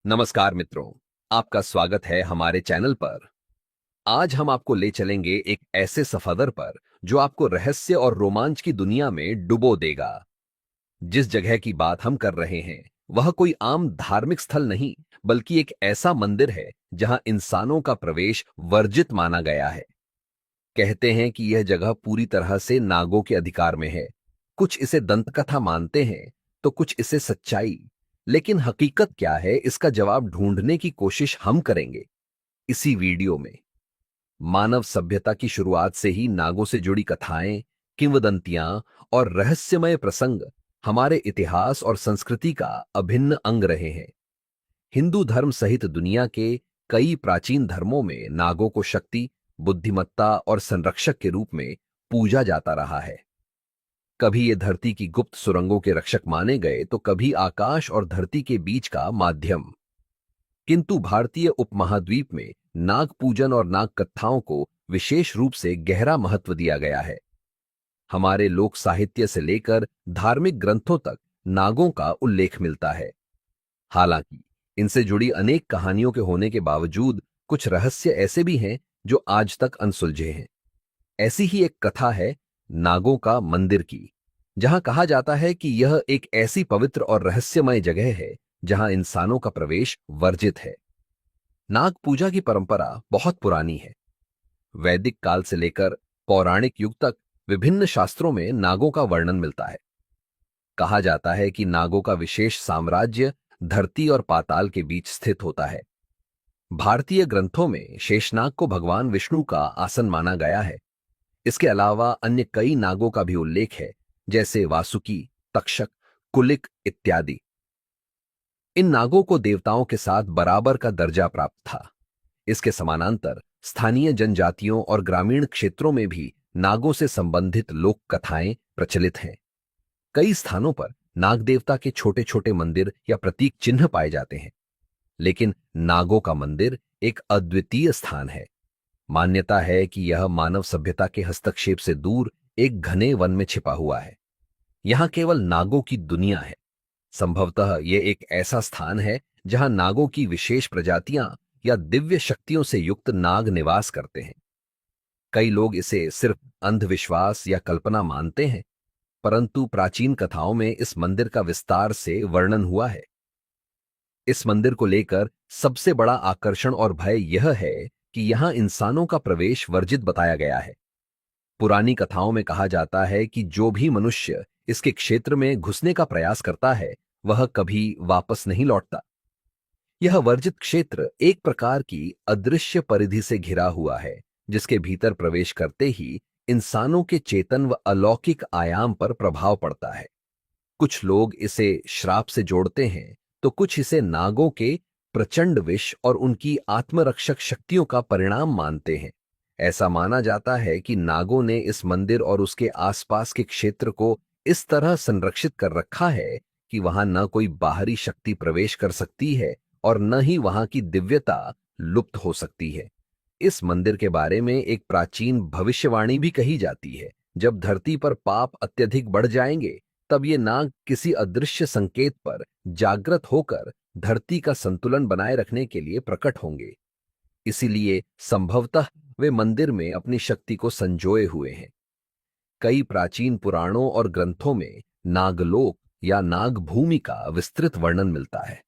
नमस्कार मित्रों, आपका स्वागत है हमारे चैनल पर। आज हम आपको ले चलेंगे एक ऐसे सफर पर जो आपको रहस्य और रोमांच की दुनिया में डुबो देगा। जिस जगह की बात हम कर रहे हैं, वह कोई आम धार्मिक स्थल नहीं, बल्कि एक ऐसा मंदिर है जहां इंसानों का प्रवेश वर्जित माना गया है। कहते हैं कि यह जगह पूरी तरह से नागों के अधिकार में है। कुछ इसे दंतकथा मानते हैं, तो कुछ इसे सच्चाई। लेकिन हकीकत क्या है, इसका जवाब ढूंढने की कोशिश हम करेंगे इसी वीडियो में। मानव सभ्यता की शुरुआत से ही नागों से जुड़ी कथाएं, किंवदंतियां और रहस्यमय प्रसंग हमारे इतिहास और संस्कृति का अभिन्न अंग रहे हैं। हिंदू धर्म सहित दुनिया के कई प्राचीन धर्मों में नागों को शक्ति, बुद्धिमत्ता और संरक्षक के रूप में पूजा जाता रहा है। कभी ये धरती की गुप्त सुरंगों के रक्षक माने गए, तो कभी आकाश और धरती के बीच का माध्यम। किंतु भारतीय उपमहाद्वीप में नाग पूजन और नाग कथाओं को विशेष रूप से गहरा महत्व दिया गया है। हमारे लोक साहित्य से लेकर धार्मिक ग्रंथों तक नागों का उल्लेख मिलता है। हालांकि इनसे जुड़ी अनेक कहानियों के होने के बावजूद कुछ रहस्य ऐसे भी हैं जो आज तक अनसुलझे हैं। ऐसी ही एक कथा है नागों का मंदिर की, जहां कहा जाता है कि यह एक ऐसी पवित्र और रहस्यमय जगह है जहां इंसानों का प्रवेश वर्जित है। नाग पूजा की परंपरा बहुत पुरानी है। वैदिक काल से लेकर पौराणिक युग तक विभिन्न शास्त्रों में नागों का वर्णन मिलता है। कहा जाता है कि नागों का विशेष साम्राज्य धरती और पाताल के बीच स्थित होता है। भारतीय ग्रंथों में शेषनाग को भगवान विष्णु का आसन माना गया है। इसके अलावा अन्य कई नागों का भी उल्लेख है, जैसे वासुकी, तक्षक, कुलिक इत्यादि। इन नागों को देवताओं के साथ बराबर का दर्जा प्राप्त था। इसके समानांतर स्थानीय जनजातियों और ग्रामीण क्षेत्रों में भी नागों से संबंधित लोक कथाएं प्रचलित हैं। कई स्थानों पर नाग देवता के छोटे छोटे मंदिर या प्रतीक चिन्ह पाए जाते हैं। लेकिन नागों का मंदिर एक अद्वितीय स्थान है। मान्यता है कि यह मानव सभ्यता के हस्तक्षेप से दूर एक घने वन में छिपा हुआ है। यहां केवल नागों की दुनिया है। संभवतः यह एक ऐसा स्थान है जहां नागों की विशेष प्रजातियां या दिव्य शक्तियों से युक्त नाग निवास करते हैं। कई लोग इसे सिर्फ अंधविश्वास या कल्पना मानते हैं, परंतु प्राचीन कथाओं में इस मंदिर का विस्तार से वर्णन हुआ है। इस मंदिर को लेकर सबसे बड़ा आकर्षण और भय यह है कि यहां इंसानों का प्रवेश वर्जित बताया गया है। पुरानी कथाओं में कहा जाता है कि जो भी मनुष्य इसके क्षेत्र में घुसने का प्रयास करता है, वह कभी वापस नहीं लौटता। यह वर्जित क्षेत्र एक प्रकार की अदृश्य परिधि से घिरा हुआ है, जिसके भीतर प्रवेश करते ही इंसानों के चेतन व अलौकिक आयाम पर प्रभाव पड़ता है। कुछ लोग इसे श्राप से जोड़ते हैं, तो कुछ इसे नागों के प्रचंड विष और उनकी आत्मरक्षक शक्तियों का परिणाम मानते हैं। ऐसा माना जाता है कि नागों ने इस मंदिर और उसके आसपास के क्षेत्र को इस तरह संरक्षित कर रखा है कि वहां न कोई बाहरी शक्ति प्रवेश कर सकती है और न ही वहां की दिव्यता लुप्त हो सकती है। इस मंदिर के बारे में एक प्राचीन भविष्यवाणी भी कही जाती है। जब धरती पर पाप अत्यधिक बढ़ जाएंगे, तब ये नाग किसी अदृश्य संकेत पर जागृत होकर धरती का संतुलन बनाए रखने के लिए प्रकट होंगे। इसीलिए संभवतः वे मंदिर में अपनी शक्ति को संजोए हुए हैं। कई प्राचीन पुराणों और ग्रंथों में नागलोक या नागभूमि का विस्तृत वर्णन मिलता है।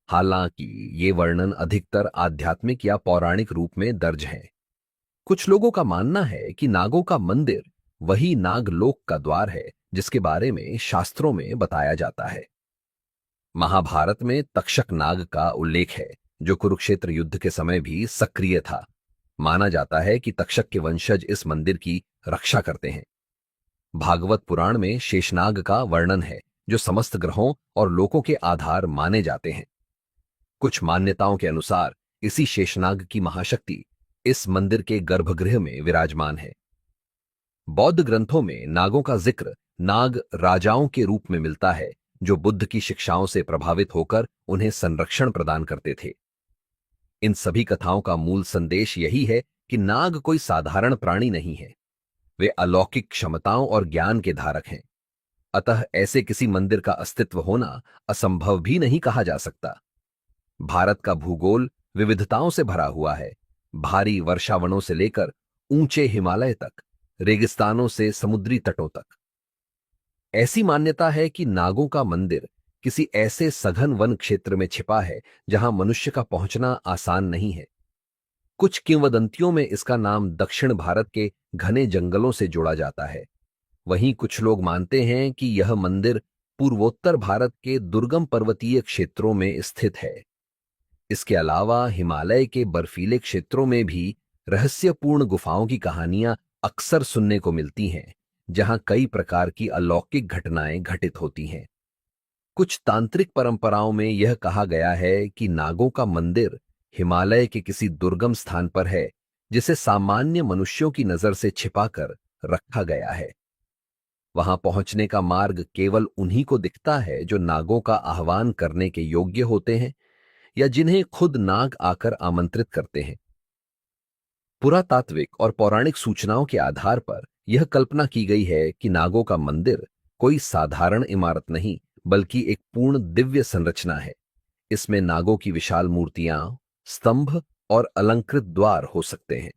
हालांकि ये वर्णन अधिकतर आध्यात्मिक या पौराणिक रूप में दर्ज है। कुछ लोगों का मानना है कि नागों का मंदिर वही नागलोक का द्वार है जिसके बारे में शास्त्रों में बताया जाता है। महाभारत में तक्षक नाग का उल्लेख है, जो कुरुक्षेत्र युद्ध के समय भी सक्रिय था। माना जाता है कि तक्षक के वंशज इस मंदिर की रक्षा करते हैं। भागवत पुराण में शेषनाग का वर्णन है, जो समस्त ग्रहों और लोकों के आधार माने जाते हैं। कुछ मान्यताओं के अनुसार इसी शेषनाग की महाशक्ति इस मंदिर के गर्भगृह में विराजमान है। बौद्ध ग्रंथों में नागों का जिक्र नाग राजाओं के रूप में मिलता है, जो बुद्ध की शिक्षाओं से प्रभावित होकर उन्हें संरक्षण प्रदान करते थे। इन सभी कथाओं का मूल संदेश यही है कि नाग कोई साधारण प्राणी नहीं है। वे अलौकिक क्षमताओं और ज्ञान के धारक हैं। अतः ऐसे किसी मंदिर का अस्तित्व होना असंभव भी नहीं कहा जा सकता। भारत का भूगोल विविधताओं से भरा हुआ है। भारी वर्षावनों से लेकर ऊंचे हिमालय तक, रेगिस्तानों से समुद्री तटों तक। ऐसी मान्यता है कि नागों का मंदिर किसी ऐसे सघन वन क्षेत्र में छिपा है जहां मनुष्य का पहुंचना आसान नहीं है। कुछ किंवदंतियों में इसका नाम दक्षिण भारत के घने जंगलों से जोड़ा जाता है। वहीं कुछ लोग मानते हैं कि यह मंदिर पूर्वोत्तर भारत के दुर्गम पर्वतीय क्षेत्रों में स्थित है। इसके अलावा हिमालय के बर्फीले क्षेत्रों में भी रहस्यपूर्ण गुफाओं की कहानियां अक्सर सुनने को मिलती हैं, जहां कई प्रकार की अलौकिक घटनाएं घटित होती हैं। कुछ तांत्रिक परंपराओं में यह कहा गया है कि नागों का मंदिर हिमालय के किसी दुर्गम स्थान पर है, जिसे सामान्य मनुष्यों की नजर से छिपाकर रखा गया है। वहां पहुंचने का मार्ग केवल उन्हीं को दिखता है जो नागों का आह्वान करने के योग्य होते हैं या जिन्हें खुद नाग आकर आमंत्रित करते हैं। पुरातात्विक और पौराणिक सूचनाओं के आधार पर यह कल्पना की गई है कि नागों का मंदिर कोई साधारण इमारत नहीं, बल्कि एक पूर्ण दिव्य संरचना है। इसमें नागों की विशाल मूर्तियां, स्तंभ और अलंकृत द्वार हो सकते हैं।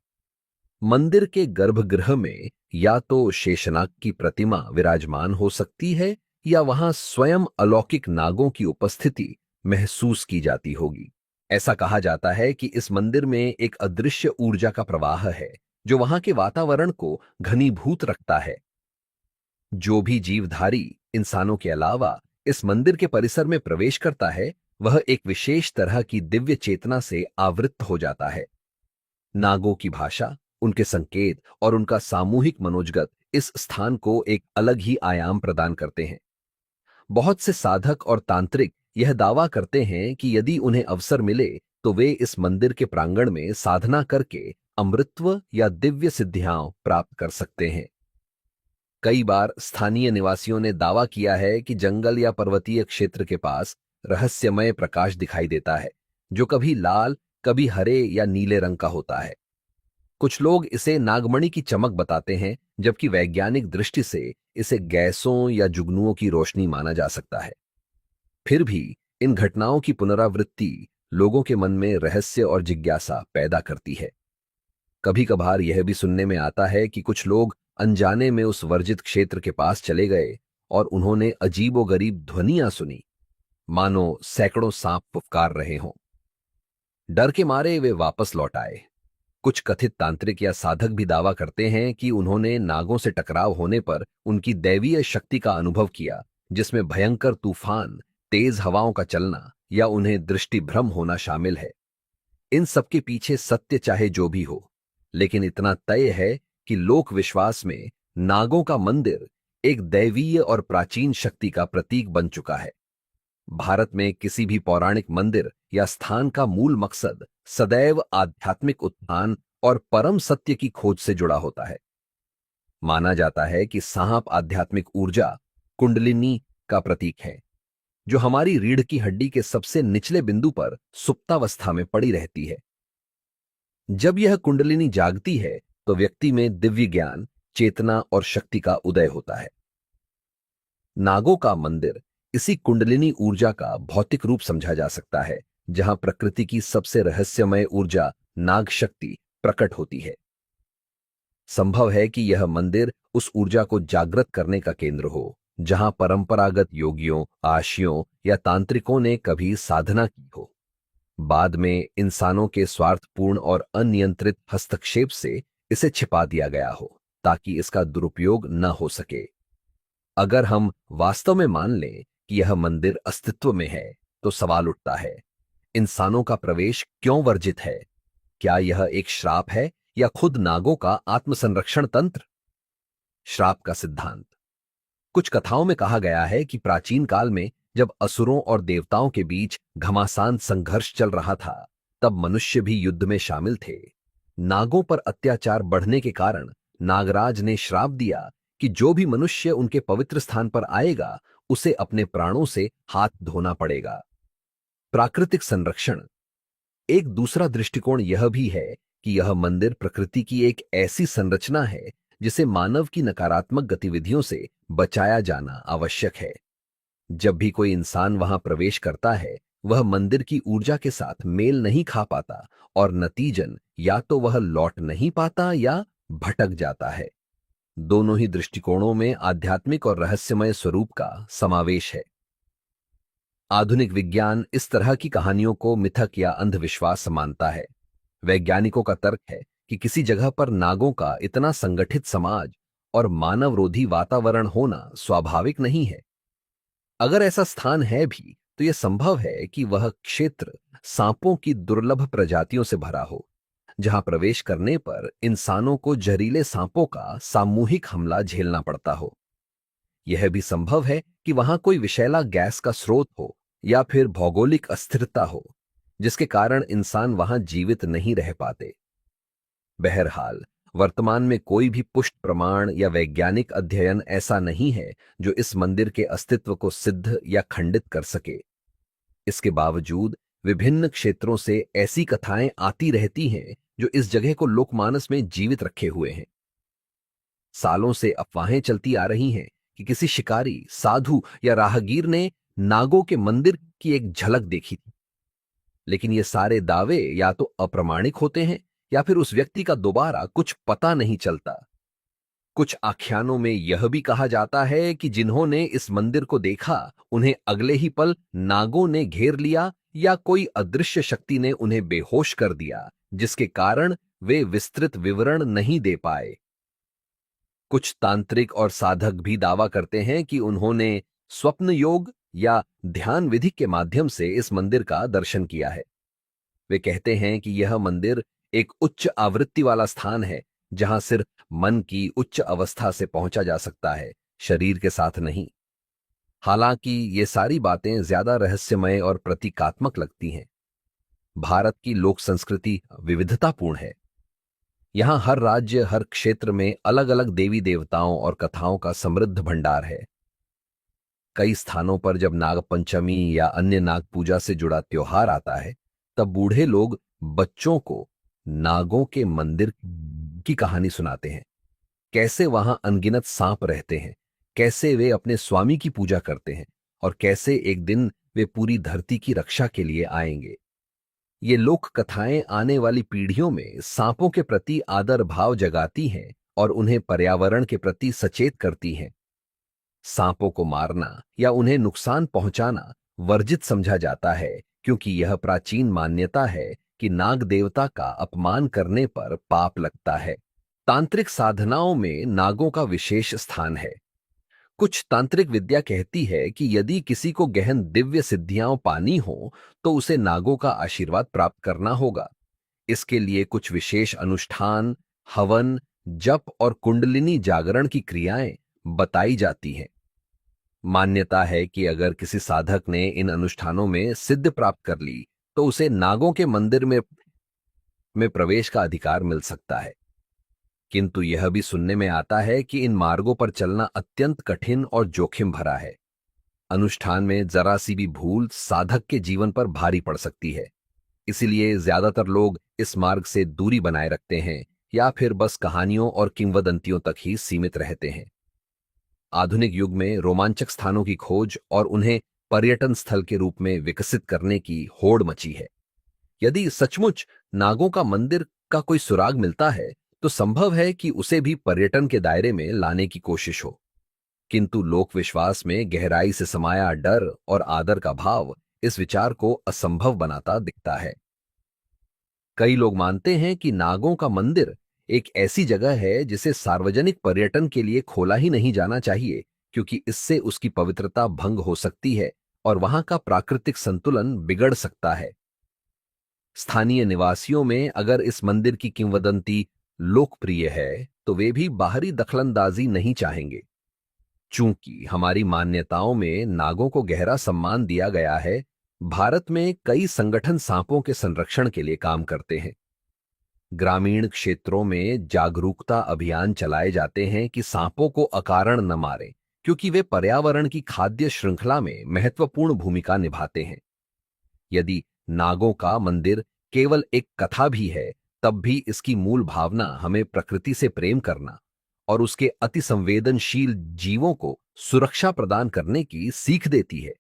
मंदिर के गर्भगृह में या तो शेषनाग की प्रतिमा विराजमान हो सकती है या वहां स्वयं अलौकिक नागों की उपस्थिति महसूस की जाती होगी। ऐसा कहा जाता है कि इस मंदिर में एक अदृश्य ऊर्जा का प्रवाह है जो वहां के वातावरण को घनीभूत रखता है। जो भी जीवधारी इंसानों के अलावा इस मंदिर के परिसर में प्रवेश करता है, वह एक विशेष तरह की दिव्य चेतना से आवृत्त हो जाता है। नागों की भाषा, उनके संकेत और उनका सामूहिक मनोजगत इस स्थान को एक अलग ही आयाम प्रदान करते हैं। बहुत से साधक और तांत्रिक यह दावा करते हैं कि यदि उन्हें अवसर मिले तो वे इस मंदिर के प्रांगण में साधना करके अमृतत्व या दिव्य सिद्धियां प्राप्त कर सकते हैं। कई बार स्थानीय निवासियों ने दावा किया है कि जंगल या पर्वतीय क्षेत्र के पास रहस्यमय प्रकाश दिखाई देता है, जो कभी लाल, कभी हरे या नीले रंग का होता है। कुछ लोग इसे नागमणि की चमक बताते हैं, जबकि वैज्ञानिक दृष्टि से इसे गैसों या जुगनुओं की रोशनी माना जा सकता है। फिर भी इन घटनाओं की पुनरावृत्ति लोगों के मन में रहस्य और जिज्ञासा पैदा करती है। कभी कभार यह भी सुनने में आता है कि कुछ लोग अनजाने में उस वर्जित क्षेत्र के पास चले गए और उन्होंने अजीबोगरीब ध्वनियां सुनी, मानो सैकड़ों सांप फुफकार रहे हों। डर के मारे वे वापस लौट आए। कुछ कथित तांत्रिक या साधक भी दावा करते हैं कि उन्होंने नागों से टकराव होने पर उनकी दैवीय शक्ति का अनुभव किया, जिसमें भयंकर तूफान, तेज हवाओं का चलना या उन्हें दृष्टिभ्रम होना शामिल है। इन सबके पीछे सत्य चाहे जो भी हो, लेकिन इतना तय है कि लोक विश्वास में नागों का मंदिर एक दैवीय और प्राचीन शक्ति का प्रतीक बन चुका है। भारत में किसी भी पौराणिक मंदिर या स्थान का मूल मकसद सदैव आध्यात्मिक उत्थान और परम सत्य की खोज से जुड़ा होता है। माना जाता है कि सांप आध्यात्मिक ऊर्जा, कुंडलिनी का प्रतीक है, जो हमारी रीढ़ की हड्डी के सबसे निचले बिंदु पर सुप्तावस्था में पड़ी रहती है। जब यह कुंडलिनी जागती है तो व्यक्ति में दिव्य ज्ञान, चेतना और शक्ति का उदय होता है। नागों का मंदिर इसी कुंडलिनी ऊर्जा का भौतिक रूप समझा जा सकता है, जहां प्रकृति की सबसे रहस्यमय ऊर्जा नाग शक्ति प्रकट होती है। संभव है कि यह मंदिर उस ऊर्जा को जागृत करने का केंद्र हो, जहां परंपरागत योगियों, आशियों या तांत्रिकों ने कभी साधना की हो। बाद में इंसानों के स्वार्थपूर्ण और अनियंत्रित हस्तक्षेप से इसे छिपा दिया गया हो, ताकि इसका दुरुपयोग न हो सके। अगर हम वास्तव में मान लें कि यह मंदिर अस्तित्व में है, तो सवाल उठता है, इंसानों का प्रवेश क्यों वर्जित है? क्या यह एक श्राप है या खुद नागों का आत्मसंरक्षण तंत्र? श्राप का सिद्धांत। कुछ कथाओं में कहा गया है कि प्राचीन काल में जब असुरों और देवताओं के बीच घमासान संघर्ष चल रहा था, तब मनुष्य भी युद्ध में शामिल थे। नागों पर अत्याचार बढ़ने के कारण नागराज ने श्राप दिया कि जो भी मनुष्य उनके पवित्र स्थान पर आएगा, उसे अपने प्राणों से हाथ धोना पड़ेगा। प्राकृतिक संरक्षण। एक दूसरा दृष्टिकोण यह भी है कि यह मंदिर प्रकृति की एक ऐसी संरचना है जिसे मानव की नकारात्मक गतिविधियों से बचाया जाना आवश्यक है। जब भी कोई इंसान वहां प्रवेश करता है, वह मंदिर की ऊर्जा के साथ मेल नहीं खा पाता और नतीजन या तो वह लौट नहीं पाता या भटक जाता है। दोनों ही दृष्टिकोणों में आध्यात्मिक और रहस्यमय स्वरूप का समावेश है। आधुनिक विज्ञान इस तरह की कहानियों को मिथक या अंधविश्वास मानता है। वैज्ञानिकों का तर्क है कि किसी जगह पर नागों का इतना संगठित समाज और मानवरोधी वातावरण होना स्वाभाविक नहीं है। अगर ऐसा स्थान है भी तो यह संभव है कि वह क्षेत्र सांपों की दुर्लभ प्रजातियों से भरा हो, जहां प्रवेश करने पर इंसानों को जहरीले सांपों का सामूहिक हमला झेलना पड़ता हो। यह भी संभव है कि वहां कोई विषैला गैस का स्रोत हो या फिर भौगोलिक अस्थिरता हो, जिसके कारण इंसान वहां जीवित नहीं रह पाते। बहरहाल, वर्तमान में कोई भी पुष्ट प्रमाण या वैज्ञानिक अध्ययन ऐसा नहीं है जो इस मंदिर के अस्तित्व को सिद्ध या खंडित कर सके। इसके बावजूद विभिन्न क्षेत्रों से ऐसी कथाएं आती रहती हैं जो इस जगह को लोकमानस में जीवित रखे हुए हैं। सालों से अफवाहें चलती आ रही हैं कि किसी शिकारी, साधु या राहगीर ने नागों के मंदिर की एक झलक देखी थी। लेकिन ये सारे दावे या तो अप्रामाणिक होते हैं या फिर उस व्यक्ति का दोबारा कुछ पता नहीं चलता। कुछ आख्यानों में यह भी कहा जाता है कि जिन्होंने इस मंदिर को देखा उन्हें अगले ही पल नागों ने घेर लिया या कोई अदृश्य शक्ति ने उन्हें बेहोश कर दिया, जिसके कारण वे विस्तृत विवरण नहीं दे पाए। कुछ तांत्रिक और साधक भी दावा करते हैं कि उन्होंने स्वप्न योग या ध्यान विधि के माध्यम से इस मंदिर का दर्शन किया है। वे कहते हैं कि यह मंदिर एक उच्च आवृत्ति वाला स्थान है, जहां सिर्फ मन की उच्च अवस्था से पहुंचा जा सकता है, शरीर के साथ नहीं। हालांकि ये सारी बातें ज्यादा रहस्यमय और प्रतीकात्मक लगती हैं। भारत की लोक संस्कृति विविधतापूर्ण है। यहां हर राज्य, हर क्षेत्र में अलग अलग देवी देवताओं और कथाओं का समृद्ध भंडार है। कई स्थानों पर जब नाग पंचमी या अन्य नाग पूजा से जुड़ा त्योहार आता है, तब बूढ़े लोग बच्चों को नागों के मंदिर की कहानी सुनाते हैं। कैसे वहां अनगिनत सांप रहते हैं, कैसे वे अपने स्वामी की पूजा करते हैं और कैसे एक दिन वे पूरी धरती की रक्षा के लिए आएंगे। ये लोक कथाएं आने वाली पीढ़ियों में सांपों के प्रति आदर भाव जगाती हैं और उन्हें पर्यावरण के प्रति सचेत करती हैं। सांपों को मारना या उन्हें नुकसान पहुंचाना वर्जित समझा जाता है, क्योंकि यह प्राचीन मान्यता है कि नाग देवता का अपमान करने पर पाप लगता है। तांत्रिक साधनाओं में नागों का विशेष स्थान है। कुछ तांत्रिक विद्या कहती है कि यदि किसी को गहन दिव्य सिद्धियां पानी हो तो उसे नागों का आशीर्वाद प्राप्त करना होगा। इसके लिए कुछ विशेष अनुष्ठान, हवन, जप और कुंडलिनी जागरण की क्रियाएं बताई जाती हैं। मान्यता है कि अगर किसी साधक ने इन अनुष्ठानों में सिद्धि प्राप्त कर ली तो उसे नागों के मंदिर में प्रवेश का अधिकार मिल सकता है। किंतु यह भी सुनने में आता है कि इन मार्गों पर चलना अत्यंत कठिन और जोखिम भरा है। अनुष्ठान में जरा सी भी भूल साधक के जीवन पर भारी पड़ सकती है। इसलिए ज्यादातर लोग इस मार्ग से दूरी बनाए रखते हैं या फिर बस कहानियों और किंवदंतियों तक ही सीमित रहते हैं। आधुनिक युग में रोमांचक स्थानों की खोज और उन्हें पर्यटन स्थल के रूप में विकसित करने की होड़ मची है। यदि सचमुच नागों का मंदिर का कोई सुराग मिलता है तो संभव है कि उसे भी पर्यटन के दायरे में लाने की कोशिश हो। किंतु लोक विश्वास में गहराई से समाया डर और आदर का भाव इस विचार को असंभव बनाता दिखता है। कई लोग मानते हैं कि नागों का मंदिर एक ऐसी जगह है जिसे सार्वजनिक पर्यटन के लिए खोला ही नहीं जाना चाहिए, क्योंकि इससे उसकी पवित्रता भंग हो सकती है और वहां का प्राकृतिक संतुलन बिगड़ सकता है। स्थानीय निवासियों में अगर इस मंदिर की किंवदंती लोकप्रिय है तो वे भी बाहरी दखलंदाजी नहीं चाहेंगे। चूंकि हमारी मान्यताओं में नागों को गहरा सम्मान दिया गया है, भारत में कई संगठन सांपों के संरक्षण के लिए काम करते हैं। ग्रामीण क्षेत्रों में जागरूकता अभियान चलाए जाते हैं कि सांपों को अकारण न मारें, क्योंकि वे पर्यावरण की खाद्य श्रृंखला में महत्वपूर्ण भूमिका निभाते हैं। यदि नागों का मंदिर केवल एक कथा भी है, तब भी इसकी मूल भावना हमें प्रकृति से प्रेम करना और उसके अति संवेदनशील जीवों को सुरक्षा प्रदान करने की सीख देती है।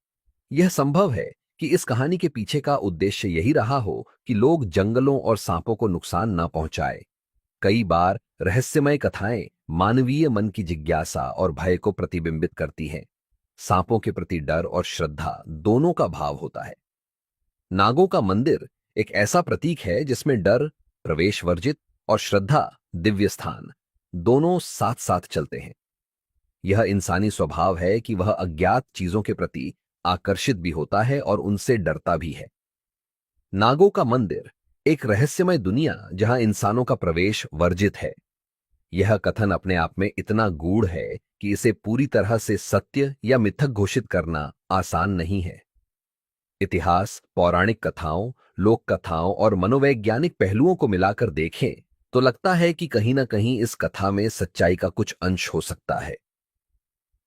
यह संभव है कि इस कहानी के पीछे का उद्देश्य यही रहा हो कि लोग जंगलों और सांपों को नुकसान न पहुंचाए। कई बार रहस्यमय कथाएं मानवीय मन की जिज्ञासा और भय को प्रतिबिंबित करती हैं। सांपों के प्रति डर और श्रद्धा दोनों का भाव होता है। नागों का मंदिर एक ऐसा प्रतीक है जिसमें डर, प्रवेश वर्जित, और श्रद्धा, दिव्य स्थान, दोनों साथ साथ चलते हैं। यह इंसानी स्वभाव है कि वह अज्ञात चीजों के प्रति आकर्षित भी होता है और उनसे डरता भी है। नागों का मंदिर एक रहस्यमय दुनिया जहां इंसानों का प्रवेश वर्जित है। यह कथन अपने आप में इतना गूढ़ है कि इसे पूरी तरह से सत्य या मिथक घोषित करना आसान नहीं है। इतिहास, पौराणिक कथाओं, लोक कथाओं और मनोवैज्ञानिक पहलुओं को मिलाकर देखें तो लगता है कि कहीं ना कहीं इस कथा में सच्चाई का कुछ अंश हो सकता है।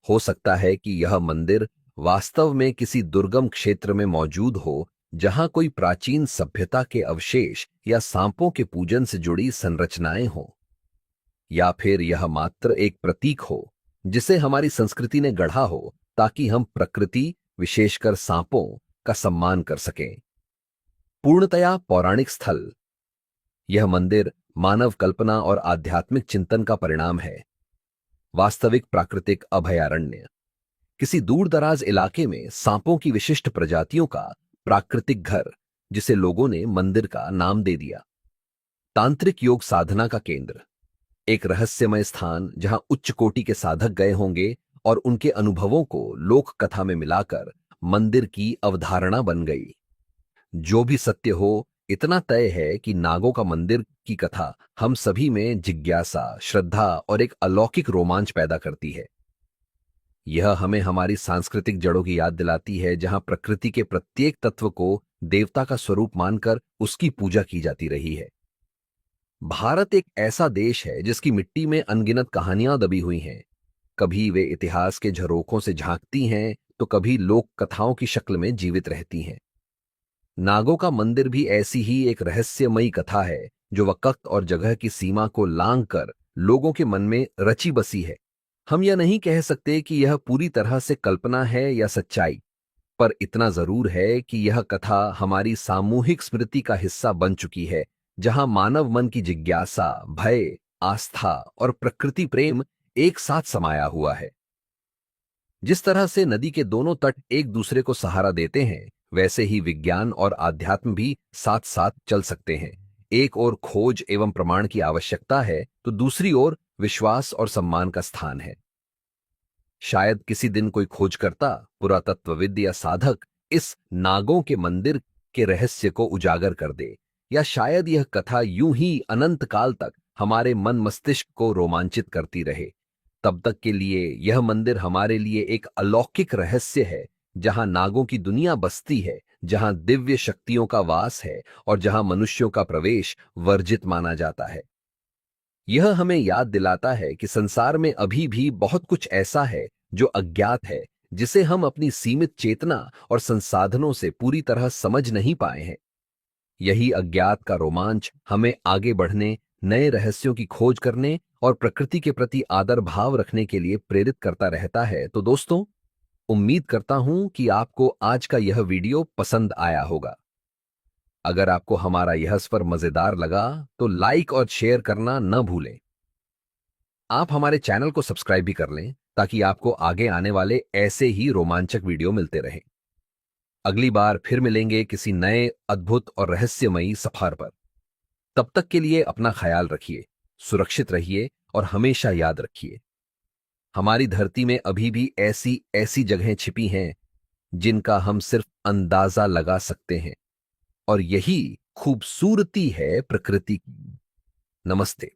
हो सकता है कि यह मंदिर वास्तव में किसी दुर्गम क्षेत्र में मौजूद हो, जहां कोई प्राचीन सभ्यता के अवशेष या सांपों के पूजन से जुड़ी संरचनाएं हों। या फिर यह मात्र एक प्रतीक हो जिसे हमारी संस्कृति ने गढ़ा हो ताकि हम प्रकृति, विशेषकर सांपों, का सम्मान कर सकें। पूर्णतया पौराणिक स्थल, यह मंदिर मानव कल्पना और आध्यात्मिक चिंतन का परिणाम है। वास्तविक प्राकृतिक अभयारण्य, किसी दूर दराज इलाके में सांपों की विशिष्ट प्रजातियों का प्राकृतिक घर, जिसे लोगों ने मंदिर का नाम दे दिया। तांत्रिक योग साधना का केंद्र, एक रहस्यमय स्थान जहां उच्च कोटि के साधक गए होंगे और उनके अनुभवों को लोक कथा में मिलाकर मंदिर की अवधारणा बन गई। जो भी सत्य हो, इतना तय है कि नागों का मंदिर की कथा हम सभी में जिज्ञासा, श्रद्धा और एक अलौकिक रोमांच पैदा करती है। यह हमें हमारी सांस्कृतिक जड़ों की याद दिलाती है, जहां प्रकृति के प्रत्येक तत्व को देवता का स्वरूप मानकर उसकी पूजा की जाती रही है। भारत एक ऐसा देश है जिसकी मिट्टी में अनगिनत कहानियां दबी हुई हैं। कभी वे इतिहास के झरोखों से झांकती हैं तो कभी लोक कथाओं की शक्ल में जीवित रहती हैं। नागों का मंदिर भी ऐसी ही एक रहस्यमयी कथा है जो वक्त और जगह की सीमा को लांघ कर लोगों के मन में रची बसी है। हम यह नहीं कह सकते कि यह पूरी तरह से कल्पना है या सच्चाई, पर इतना जरूर है कि यह कथा हमारी सामूहिक स्मृति का हिस्सा बन चुकी है, जहां मानव मन की जिज्ञासा, भय, आस्था और प्रकृति प्रेम एक साथ समाया हुआ है। जिस तरह से नदी के दोनों तट एक दूसरे को सहारा देते हैं, वैसे ही विज्ञान और आध्यात्म भी साथ साथ चल सकते हैं। एक ओर खोज एवं प्रमाण की आवश्यकता है तो दूसरी ओर विश्वास और सम्मान का स्थान है। शायद किसी दिन कोई खोजकर्ता, पुरातत्वविद या साधक इस नागों के मंदिर के रहस्य को उजागर कर दे, या शायद यह कथा यूं ही अनंत काल तक हमारे मन मस्तिष्क को रोमांचित करती रहे। तब तक के लिए यह मंदिर हमारे लिए एक अलौकिक रहस्य है, जहां नागों की दुनिया बसती है, जहां दिव्य शक्तियों का वास है और जहां मनुष्यों का प्रवेश वर्जित माना जाता है। यह हमें याद दिलाता है कि संसार में अभी भी बहुत कुछ ऐसा है जो अज्ञात है, जिसे हम अपनी सीमित चेतना और संसाधनों से पूरी तरह समझ नहीं पाए हैं। यही अज्ञात का रोमांच हमें आगे बढ़ने, नए रहस्यों की खोज करने और प्रकृति के प्रति आदर भाव रखने के लिए प्रेरित करता रहता है। तो दोस्तों, उम्मीद करता हूं कि आपको आज का यह वीडियो पसंद आया होगा। अगर आपको हमारा यह सफर मजेदार लगा तो लाइक और शेयर करना न भूलें। आप हमारे चैनल को सब्सक्राइब भी कर लें ताकि आपको आगे आने वाले ऐसे ही रोमांचक वीडियो मिलते रहें। अगली बार फिर मिलेंगे किसी नए, अद्भुत और रहस्यमयी सफर पर। तब तक के लिए अपना ख्याल रखिए, सुरक्षित रहिए और हमेशा याद रखिए, हमारी धरती में अभी भी ऐसी ऐसी जगहें छिपी हैं जिनका हम सिर्फ अंदाजा लगा सकते हैं, और यही खूबसूरती है प्रकृति की। नमस्ते।